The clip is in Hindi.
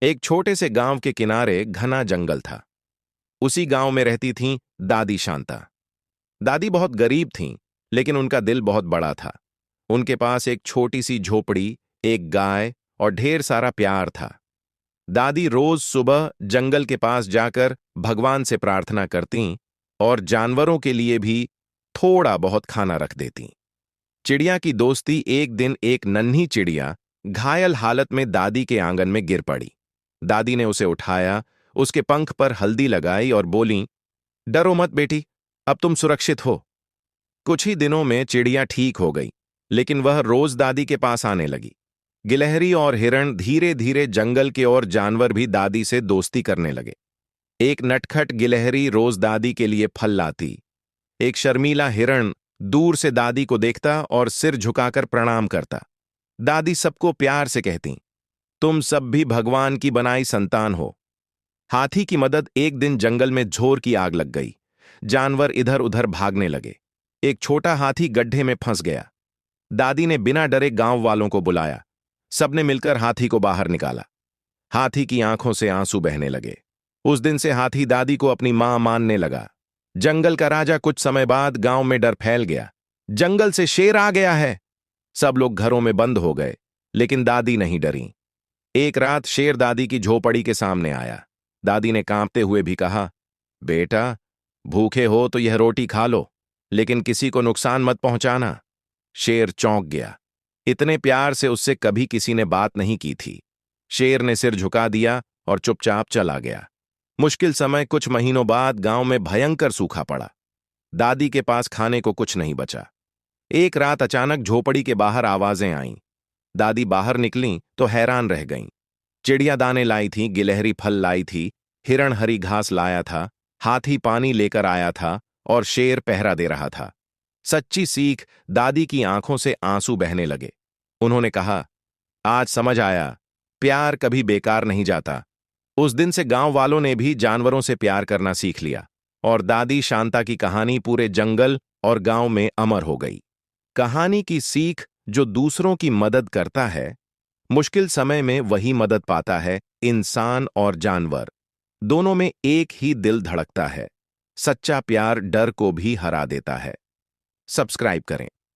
एक छोटे से गांव के किनारे घना जंगल था। उसी गांव में रहती थीं दादी शांता। दादी बहुत गरीब थीं, लेकिन उनका दिल बहुत बड़ा था। उनके पास एक छोटी सी झोपड़ी, एक गाय और ढेर सारा प्यार था। दादी रोज सुबह जंगल के पास जाकर भगवान से प्रार्थना करतीं और जानवरों के लिए भी थोड़ा बहुत खाना रख देतीं। चिड़िया की दोस्ती एक दिन एक नन्ही चिड़िया घायल हालत में दादी के आंगन में गिर पड़ी। दादी ने उसे उठाया, उसके पंख पर हल्दी लगाई और बोलीं, डरो मत बेटी, अब तुम सुरक्षित हो। कुछ ही दिनों में चिड़िया ठीक हो गई, लेकिन वह रोज दादी के पास आने लगी। गिलहरी और हिरण धीरे धीरे जंगल के और जानवर भी दादी से दोस्ती करने लगे। एक नटखट गिलहरी रोज दादी के लिए फल लाती। एक शर्मीला हिरण दूर से दादी को देखता और सिर झुकाकर प्रणाम करता। दादी सबको प्यार से कहती, तुम सब भी भगवान की बनाई संतान हो। हाथी की मदद एक दिन जंगल में झोर की आग लग गई। जानवर इधर उधर भागने लगे। एक छोटा हाथी गड्ढे में फंस गया। दादी ने बिना डरे गांव वालों को बुलाया। सबने मिलकर हाथी को बाहर निकाला। हाथी की आंखों से आंसू बहने लगे। उस दिन से हाथी दादी को अपनी मां मानने लगा। जंगल का राजा कुछ समय बाद गांव में डर फैल गया। जंगल से शेर आ गया है। सब लोग घरों में बंद हो गए, लेकिन दादी नहीं डरी। एक रात शेर दादी की झोपड़ी के सामने आया। दादी ने कांपते हुए भी कहा, बेटा, भूखे हो तो यह रोटी खा लो, लेकिन किसी को नुकसान मत पहुंचाना। शेर चौंक गया। इतने प्यार से उससे कभी किसी ने बात नहीं की थी। शेर ने सिर झुका दिया और चुपचाप चला गया। मुश्किल समय कुछ महीनों बाद गांव में भयंकर सूखा पड़ा। दादी के पास खाने को कुछ नहीं बचा। एक रात अचानक झोपड़ी के बाहर आवाजें आईं। दादी बाहर निकलीं तो हैरान रह गईं। चिड़िया दाने लाई थी, गिलहरी फल लाई थी, हिरण हरी घास लाया था, हाथी पानी लेकर आया था और शेर पहरा दे रहा था। सच्ची सीख, दादी की आंखों से आंसू बहने लगे। उन्होंने कहा, आज समझ आया, प्यार कभी बेकार नहीं जाता। उस दिन से गांव वालों ने भी जानवरों से प्यार करना सीख लिया और दादी शांता की कहानी पूरे जंगल और गांव में अमर हो गई। कहानी की सीख, जो दूसरों की मदद करता है, मुश्किल समय में वही मदद पाता है। इंसान और जानवर दोनों में एक ही दिल धड़कता है। सच्चा प्यार डर को भी हरा देता है। सब्सक्राइब करें।